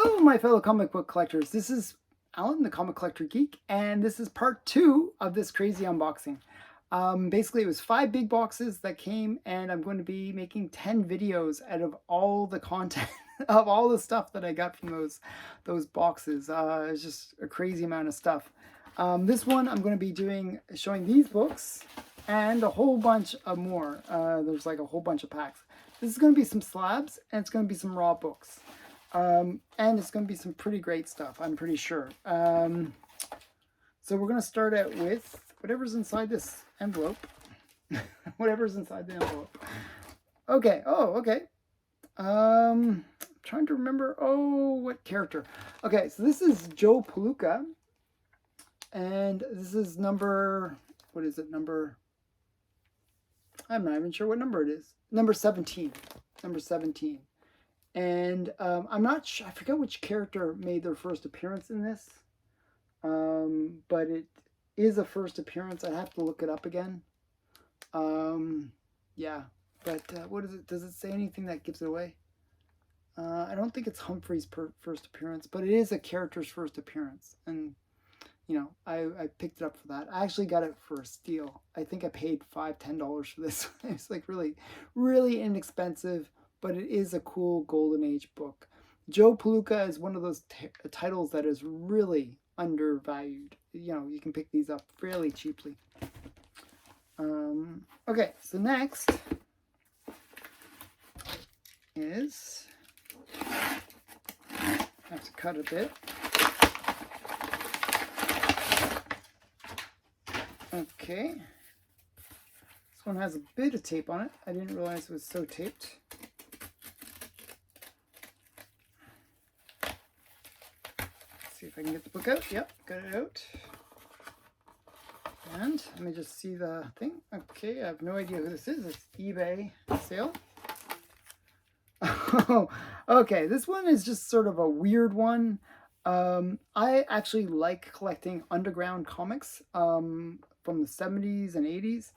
Hello, my fellow comic book collectors. This is Alan, the Comic Collector Geek, and this is part 2 of this crazy unboxing. Basically, it was 5 big boxes that came, and I'm going to be making 10 videos out of all the content of all the stuff that I got from those boxes. It's just a crazy amount of stuff. This one, I'm going to be showing these books and a whole bunch of more. There's like a whole bunch of packs. This is going to be some slabs, and it's going to be some raw books. And it's going to be some pretty great stuff, I'm pretty sure. So we're going to start out with whatever's inside this envelope. Whatever's inside the envelope. Okay. Oh, okay. Trying to remember. Oh, what character? Okay, so this is Joe Paluka. And this is number, what is it? Number, I'm not even sure what number it is. Number 17. Number 17. And I'm not sure, I forget which character made their first appearance in this. But it is a first appearance. I'd have to look it up again. Yeah, but what is it? Does it say anything that gives it away? I don't think it's Humphrey's first appearance, but it is a character's first appearance. And, you know, I picked it up for that. I actually got it for a steal. I think I paid $5-10 for this. It's like really, really inexpensive. But it is a cool Golden Age book. Joe Paluka is one of those titles that is really undervalued. You know, you can pick these up fairly cheaply. Okay, so next is, I have to cut a bit. Okay. This one has a bit of tape on it. I didn't realize it was so taped. See if I can get the book out. Yep, got it out. And let me just see the thing. Okay, I have no idea who this is. It's eBay sale. Oh, okay, this one is just sort of a weird one. I actually like collecting underground comics from the 70s and 80s.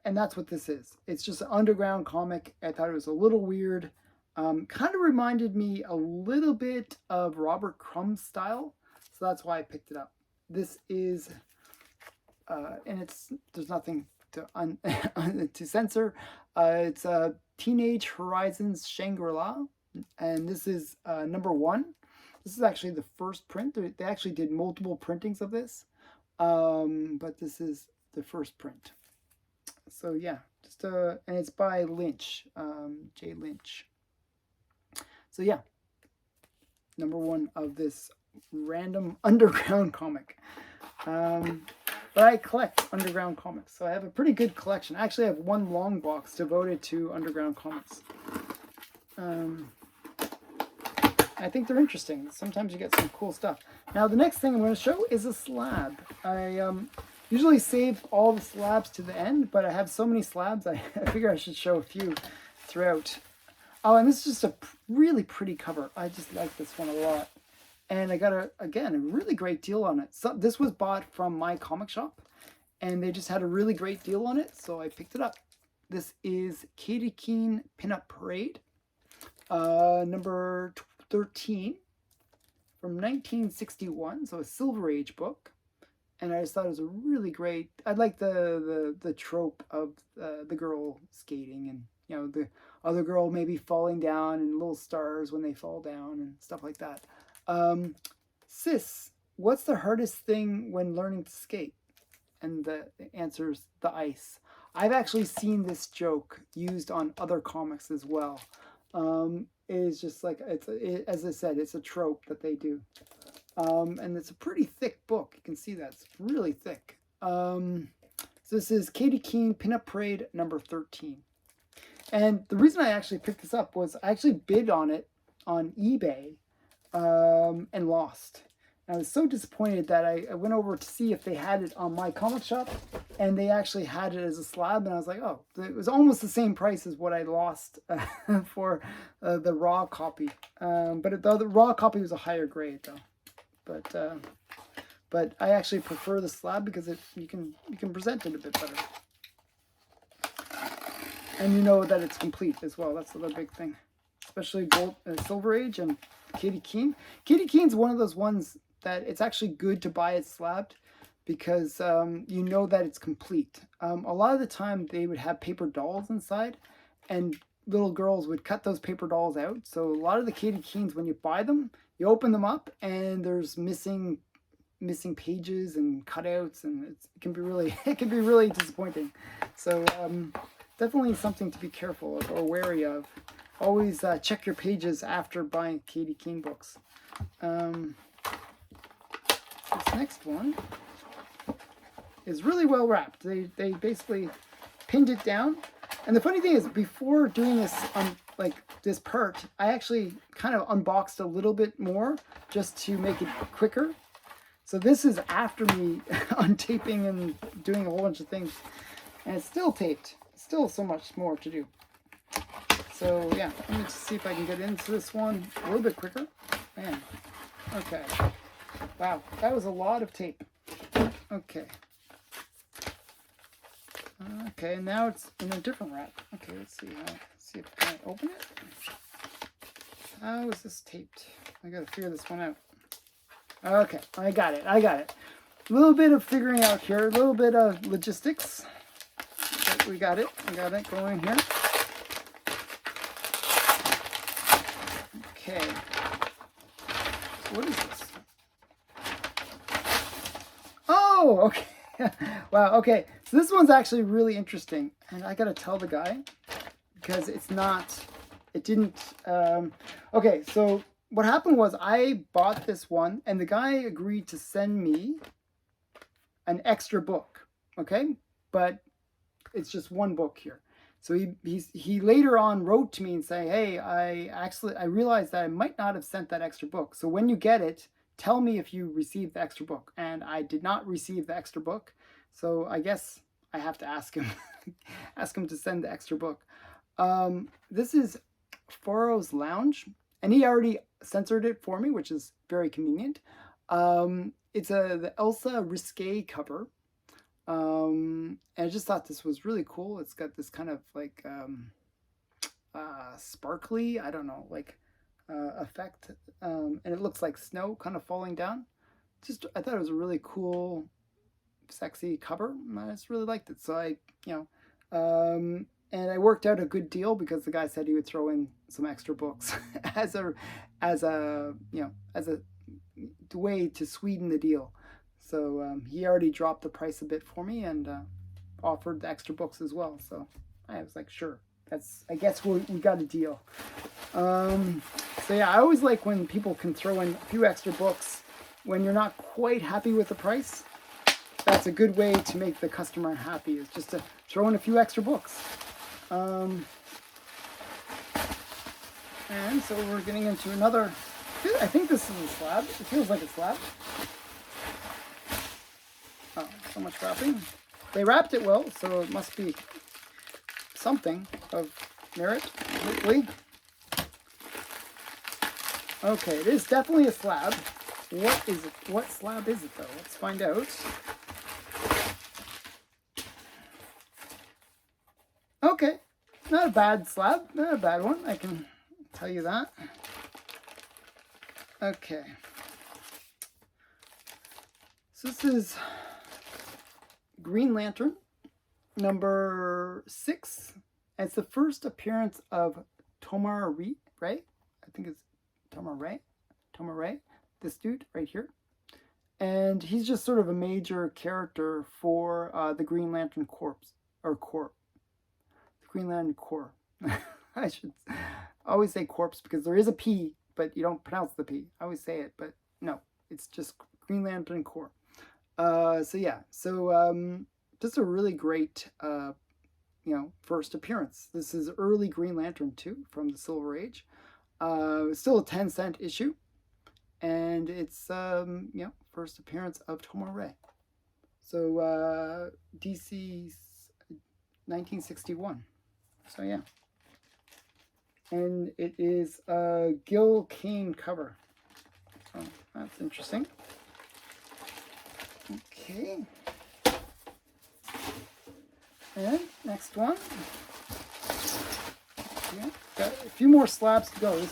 And that's what this is. It's just an underground comic. I thought it was a little weird. Kind of reminded me a little bit of Robert Crumb's style, so that's why I picked it up. This is, and there's nothing to to censor. It's Teenage Horizons Shangri-La, and this is number 1. This is actually the first print. They actually did multiple printings of this, but this is the first print. So yeah, just and it's by Lynch, J. Lynch. So yeah, number 1 of this random underground comic. But I collect underground comics, so I have a pretty good collection. Actually, I have one long box devoted to underground comics. I think they're interesting. Sometimes you get some cool stuff. Now, the next thing I'm going to show is a slab. I usually save all the slabs to the end, but I have so many slabs, I figure I should show a few throughout. Oh, and this is just a really pretty cover. I just like this one a lot. And I got, again, a really great deal on it. So this was bought from my comic shop, and they just had a really great deal on it, so I picked it up. This is Katy Keene Pinup Parade, number 13 from 1961, so a Silver Age book. And I just thought it was a really great, I like the trope of the girl skating, and, you know, the other girl maybe falling down and little stars when they fall down and stuff like that. Sis, what's the hardest thing when learning to skate? And the answer is the ice. I've actually seen this joke used on other comics as well. It is just like, as I said, it's a trope that they do. And it's a pretty thick book. You can see that. It's really thick. So this is Katy Keene Pinup Parade number 13. And the reason I actually picked this up was I actually bid on it on eBay and lost. And I was so disappointed that I went over to see if they had it on my comic shop, and they actually had it as a slab, and I was like, oh, it was almost the same price as what I lost for the raw copy. But the raw copy was a higher grade though. But I actually prefer the slab because you can present it a bit better. And you know that it's complete as well. That's the other big thing. Especially Silver Age, and Katy Keene. Katy Keene's one of those ones that it's actually good to buy it slabbed because you know that it's complete. A lot of the time they would have paper dolls inside, and little girls would cut those paper dolls out. So a lot of the Katy Keenes, when you buy them, you open them up and there's missing pages and cutouts, and it can be really disappointing. So definitely something to be careful of or wary of. Always check your pages after buying Katy Keene books. This next one is really well wrapped. They basically pinned it down. And the funny thing is, before doing this like this part, I actually kind of unboxed a little bit more just to make it quicker. So this is after me untaping and doing a whole bunch of things. And it's still taped. Still so much more to do. So yeah, let me just see if I can get into this one a little bit quicker. Man, okay. Wow, that was a lot of tape. Okay. Okay, now it's in a different wrap. Okay, let's see. See if I can open it. How is this taped? I gotta figure this one out. Okay, I got it. A little bit of figuring out here, a little bit of logistics. But we got it going here. Okay. So what is this? Oh, okay. Wow, okay. So this one's actually really interesting. And I gotta tell the guy, because it didn't, okay, so what happened was I bought this one and the guy agreed to send me an extra book, okay? But it's just one book here. So he later on wrote to me and say, hey, I realized that I might not have sent that extra book. So when you get it, tell me if you received the extra book. And I did not receive the extra book. So I guess I have to ask him, to send the extra book. This is Farro's Lounge, and he already censored it for me, which is very convenient. It's the Elsa Risque cover. And I just thought this was really cool. It's got this kind of like sparkly, I don't know, like effect. And it looks like snow kind of falling down. I thought it was a really cool, sexy cover. I just really liked it. So and I worked out a good deal because the guy said he would throw in some extra books as a way to sweeten the deal. So he already dropped the price a bit for me and offered the extra books as well. So I was like, sure, I guess we got a deal. So yeah, I always like when people can throw in a few extra books when you're not quite happy with the price. That's a good way to make the customer happy, is just to throw in a few extra books. And so we're getting into another, I think this is a slab. It feels like a slab. Oh, so much wrapping. They wrapped it well, so it must be something of merit, hopefully. Okay, it is definitely a slab. What is it? What slab is it, though? Let's find out. Okay, not a bad slab. Not a bad one, I can tell you that. Okay. So this is Green Lantern, number 6. And it's the first appearance of Tomar Ray. I think it's Tomar Ray. This dude right here. And he's just sort of a major character for the Green Lantern Corps. The Green Lantern Corps. I should always say corpse because there is a P, but you don't pronounce the P. I always say it, but no, it's just Green Lantern Corps. Just a really great, first appearance. This is early Green Lantern 2 from the Silver Age. Still a 10-cent issue. And it's, first appearance of Tomar Ray. So, DC's 1961. So, yeah. And it is a Gil Kane cover. So, that's interesting. Okay. And next one. Yeah, got a few more slabs to go.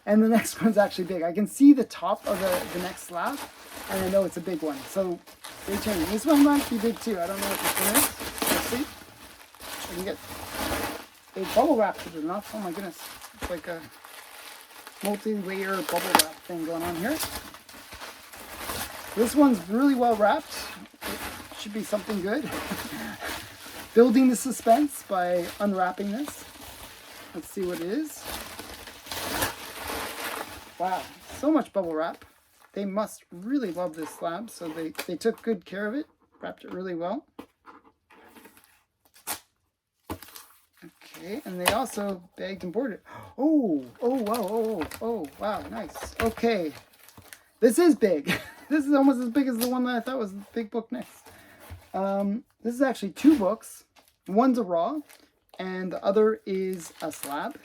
And the next one's actually big. I can see the top of the next slab, and I know it's a big one. So stay tuned. This one might be big too. I don't know what this one is. Let's see. I can get a bubble wrap to the nuts. Oh my goodness. It's like a multi-layer bubble wrap thing going on here. This one's really well wrapped. It should be something good. Building the suspense by unwrapping this. Let's see what it is. Wow, so much bubble wrap. They must really love this slab, so they took good care of it, wrapped it really well. Okay, and they also bagged and boarded it. Oh, wow, nice. Okay, this is big. This is almost as big as the one that I thought was the big book next. This is actually 2 books. One's a raw, and the other is a slab.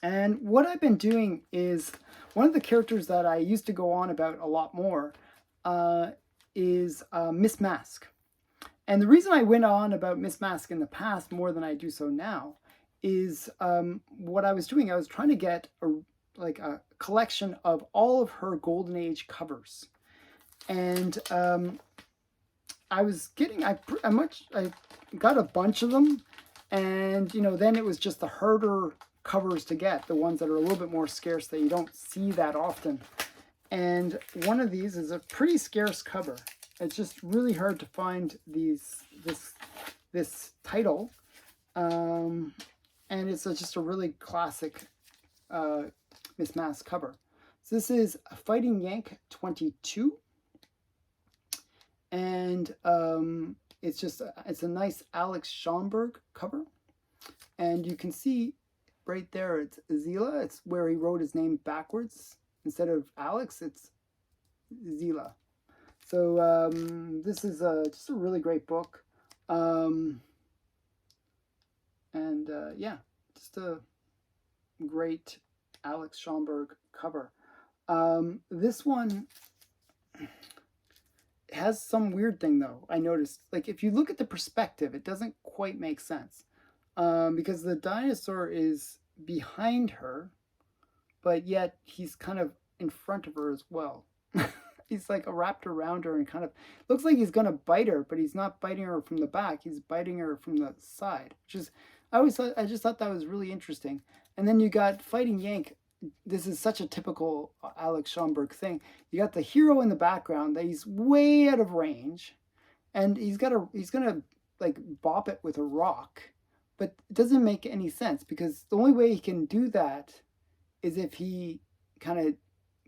And what I've been doing is, one of the characters that I used to go on about a lot more is Miss Mask. And the reason I went on about Miss Mask in the past more than I do so now is what I was doing. I was trying to get a collection of all of her Golden Age covers. And I got a bunch of them. And, you know, then it was just the harder covers to get, the ones that are a little bit more scarce that you don't see that often. And one of these is a pretty scarce cover. It's just really hard to find this title, and it's just a really classic Miss Mask cover. So this is Fighting Yank 22, and it's a nice Alex Schomburg cover, and you can see right there, it's Zila. It's where he wrote his name backwards. Instead of Alex, it's Zila. So this is just a really great book. Yeah, just a great Alex Schomburg cover. This one has some weird thing, though, I noticed. Like, if you look at the perspective, it doesn't quite make sense. Because the dinosaur is behind her, but yet he's kind of in front of her as well. He's like wrapped around her and kind of looks like he's gonna bite her, but he's not biting her from the back. He's biting her from the side, which is I just thought that was really interesting. And then you got Fighting Yank. This is such a typical Alex Schomburg thing. You got the hero in the background that he's way out of range, and he's gonna like bop it with a rock. But it doesn't make any sense, because the only way he can do that is if he kind of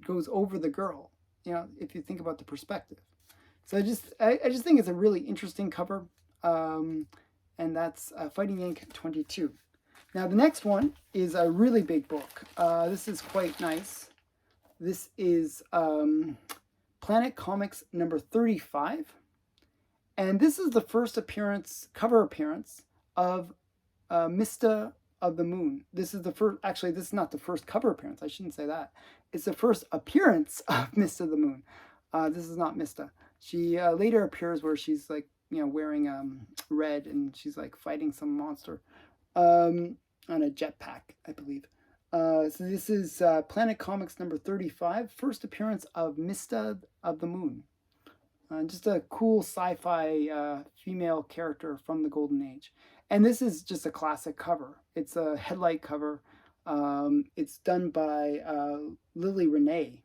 goes over the girl, you know, if you think about the perspective. So I just think it's a really interesting cover, and that's Fighting Yank 22. Now the next one is a really big book. This is quite nice. This is Planet Comics number 35, and this is the first cover appearance of Mista of the Moon. This is the first, actually, this is not the first cover appearance. I shouldn't say that. It's the first appearance of Mista of the Moon. This is not Mista. She later appears where she's like, you know, wearing red, and she's like fighting some monster on a jetpack, I believe. So this is Planet Comics number 35, first appearance of Mista of the Moon. Just a cool sci-fi female character from the Golden Age. And this is just a classic cover. It's a headlight cover. It's done by Lily Renee.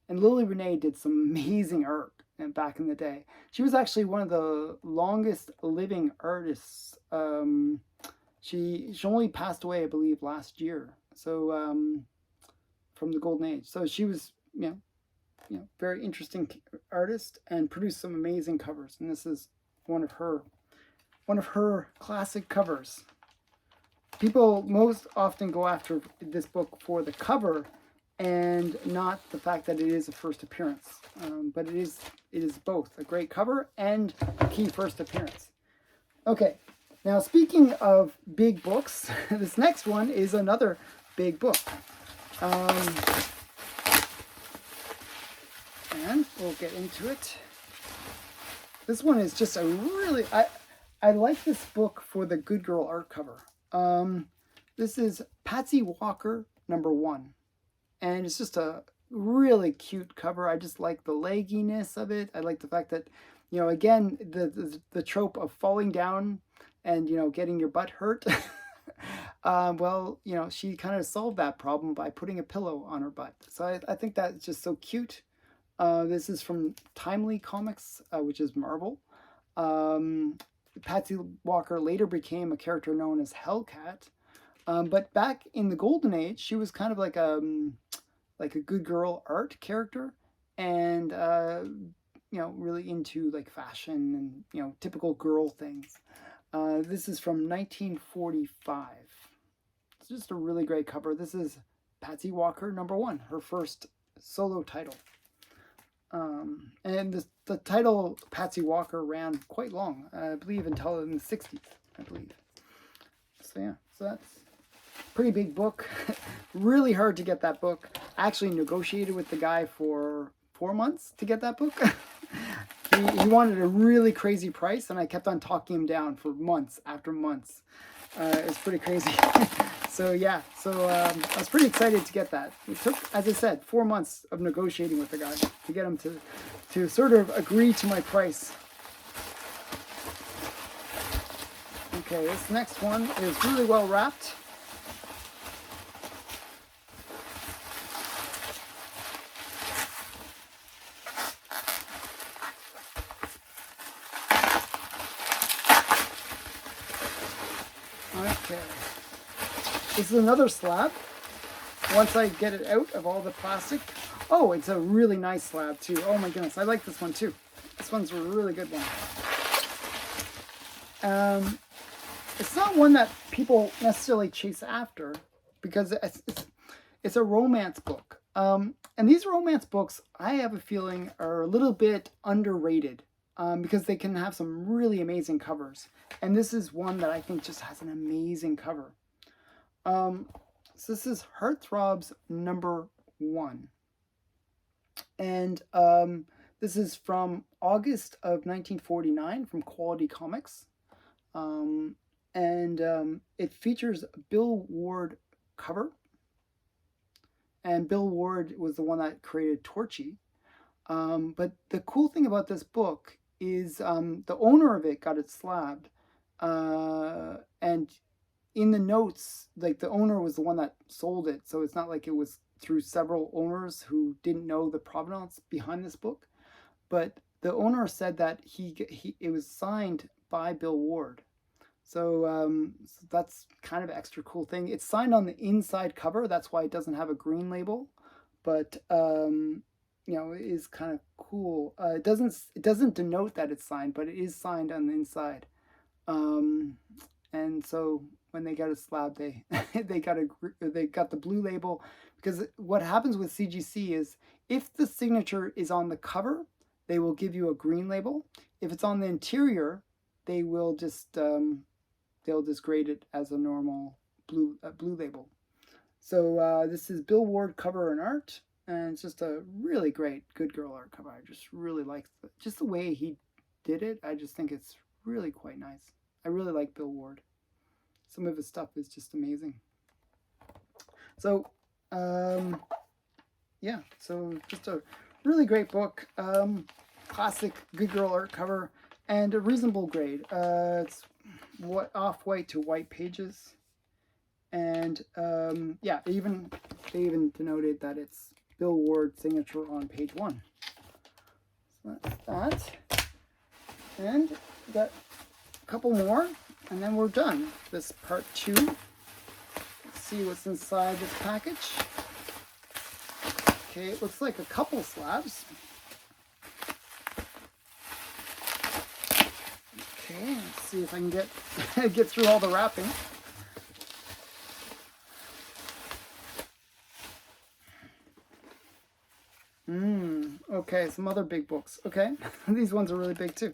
And Lily Renee did some amazing art back in the day. She was actually one of the longest living artists. She only passed away, I believe, last year. So from the Golden Age. So she was, you know, very interesting artist and produced some amazing covers. And this is one of her classic covers. People most often go after this book for the cover and not the fact that it is a first appearance. But it is both a great cover and a key first appearance. Okay, now speaking of big books, this next one is another big book. And we'll get into it. This one is just a really... I like this book for the Good Girl art cover. This is Patsy Walker #1. And it's just a really cute cover. I just like the legginess of it. I like the fact that, you know, again, the trope of falling down and, you know, getting your butt hurt. Well, you know, she kind of solved that problem by putting a pillow on her butt. So I think that's just so cute. This is from Timely Comics, which is Marvel. Patsy Walker later became a character known as Hellcat. But back in the Golden Age, she was kind of like a good girl art character, and you know, really into like fashion and, you know, typical girl things. This is from 1945. It's just a really great cover. This is Patsy Walker #1, her first solo title. And the title Patsy Walker ran quite long, I believe until in the 60s, I believe. So yeah, so that's pretty big book. Really hard to get that book. I actually negotiated with the guy for 4 months to get that book. He wanted a really crazy price, and I kept on talking him down for months after months. It's pretty crazy. So yeah, so I was pretty excited to get that. It took, as I said, 4 months of negotiating with the guy to get him to sort of agree to my price. Okay, this next one is really well wrapped. Okay, this is another slab. Once I get it out of all the plastic. Oh, it's a really nice slab too. Oh my goodness, I like this one too. This one's a really good one. It's not one that people necessarily chase after because it's a romance book. And these romance books, I have a feeling, are a little bit underrated. Because they can have some really amazing covers. And this is one that I think just has an amazing cover. So this is Herthrop's #1. And this is from August of 1949 from Quality Comics. It features a Bill Ward cover. And Bill Ward was the one that created Torchy. But the cool thing about this book is the owner of it got it slabbed, and in the notes, like, the owner was the one that sold it, so it's not like it was through several owners who didn't know the provenance behind this book. But the owner said that it was signed by Bill Ward, so that's kind of an extra cool thing. It's signed on the inside cover, that's why it doesn't have a green label, but you know, it is kind of cool. It doesn't denote that it's signed, but it is signed on the inside. And so when they got a slab, they got the blue label, because what happens with CGC is if the signature is on the cover, they will give you a green label. If it's on the interior, they will just they'll just grade it as a normal blue label. So this is Bill Ward cover and art. And it's just a really great good girl art cover. I just really like just the way he did it. I just think it's really quite nice. I really like Bill Ward. Some of his stuff is just amazing. So, yeah. So just a really great book. Classic good girl art cover and a reasonable grade. It's off-white to white pages. And yeah, they even denoted that it's Bill Ward signature on page 1. So that's that. And we got a couple more, and then we're done. This part 2. Let's see what's inside this package. Okay, it looks like a couple slabs. Okay, let's see if I can get through all the wrapping. Okay, some other big books. Okay, these ones are really big too.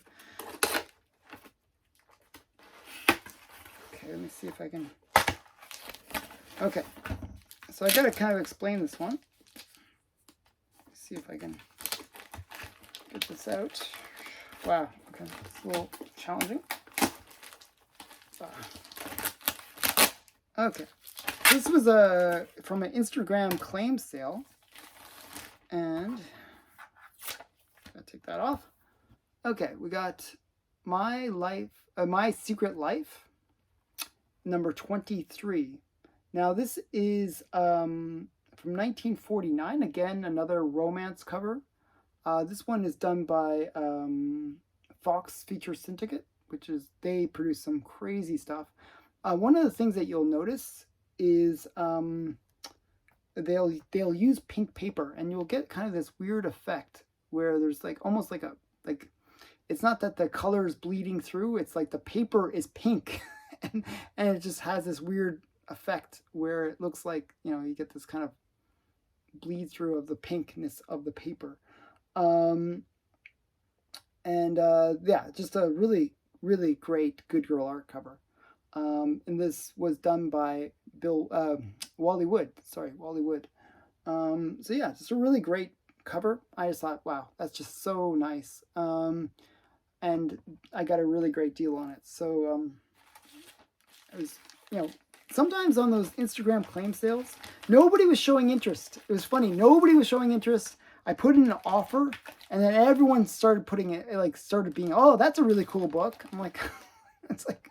Okay, let me see if I can... Okay, so I gotta kind of explain this one. Let's see if I can get this out. Wow, okay, it's a little challenging. Okay, this was from an Instagram claim sale, and I'll take that off. Okay, we got My Secret Life, number 23. Now this is from 1949. Again, another romance cover. This one is done by Fox Feature Syndicate, which is, they produce some crazy stuff. One of the things that you'll notice is they'll use pink paper, and you'll get kind of this weird effect where there's like almost like it's not that the color is bleeding through, it's like the paper is pink and it just has this weird effect where it looks like, you know, you get this kind of bleed through of the pinkness of the paper. Yeah, just a really, really great Good Girl art cover. And this was done by Wally Wood. So yeah, just a really great cover. I just thought, wow, that's just so nice. And I got a really great deal on it. So it was, you know, sometimes on those Instagram claim sales, nobody was showing interest. It was funny, nobody was showing interest. I put in an offer, and then everyone started putting it, like, started being, oh, that's a really cool book. I'm like, it's like,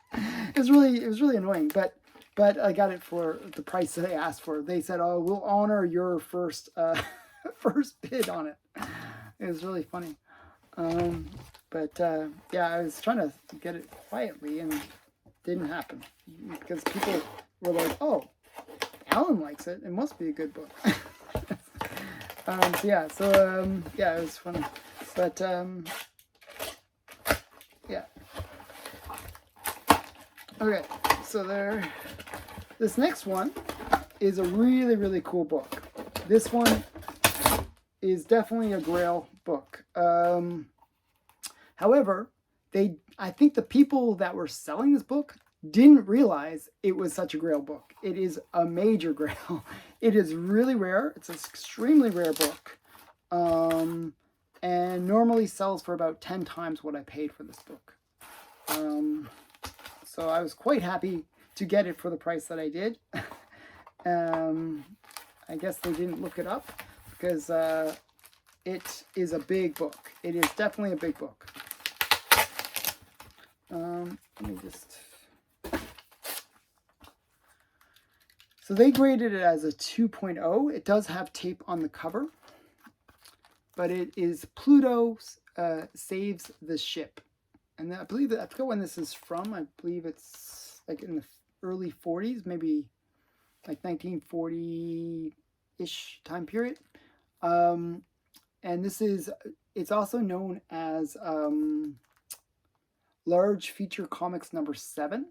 it was really annoying, but I got it for the price that they asked for. They said, oh, we'll honor your first bid on it. It was really funny. Yeah, I was trying to get it quietly, and it didn't happen because people were like, oh, Alan likes it. It must be a good book. Yeah, it was funny. But, yeah. Okay, so this next one is a really, really cool book. This one is definitely a Grail book. However, I think the people that were selling this book didn't realize it was such a Grail book. It is a major Grail. It is really rare. It's an extremely rare book. And normally sells for about 10 times what I paid for this book. So I was quite happy to get it for the price that I did. I guess they didn't look it up because it is a big book. It is definitely a big book. Let me just... So they graded it as a 2.0. It does have tape on the cover, but it is Pluto Saves the Ship. And I believe that, I forget when this is from. I believe it's like in the early 40s, maybe like 1940-ish time period. And it's also known as Large Feature Comics number 7.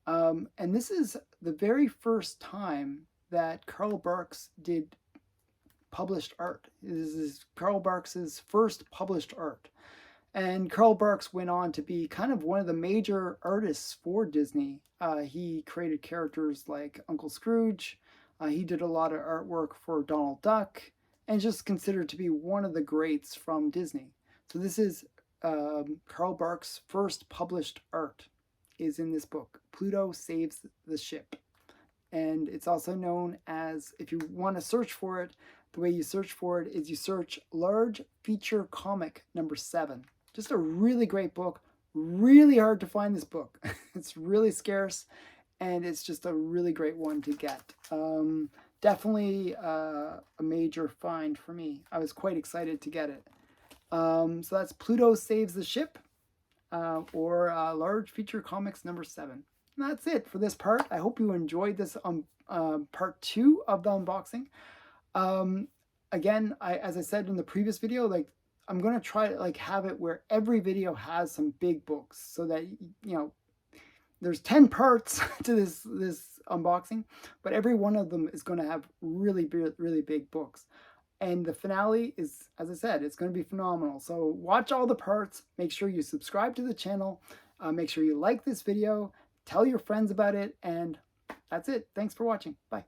And this is the very first time that Carl Barks did published art. This is Carl Barks's first published art. And Carl Barks went on to be kind of one of the major artists for Disney. He created characters like Uncle Scrooge. He did a lot of artwork for Donald Duck, and just considered to be one of the greats from Disney. So this is Carl Barks' first published art is in this book, Pluto Saves the Ship. And it's also known as, if you want to search for it, the way you search for it is you search Large Feature Comic number 7. Just a really great book. Really hard to find this book. It's really scarce, and it's just a really great one to get. Definitely a major find for me. I was quite excited to get it. So that's Pluto Saves the Ship, or Large Feature Comics number 7. And that's it for this part. I hope you enjoyed this part 2 of the unboxing. Again, as I said in the previous video, like, I'm going to try to have it where every video has some big books, so that, you know, there's 10 parts to this unboxing, but every one of them is going to have really big books. And the finale is, as I said, it's going to be phenomenal. So watch all the parts. Make sure you subscribe to the channel. Make sure you like this video. Tell your friends about it. And that's it. Thanks for watching. Bye.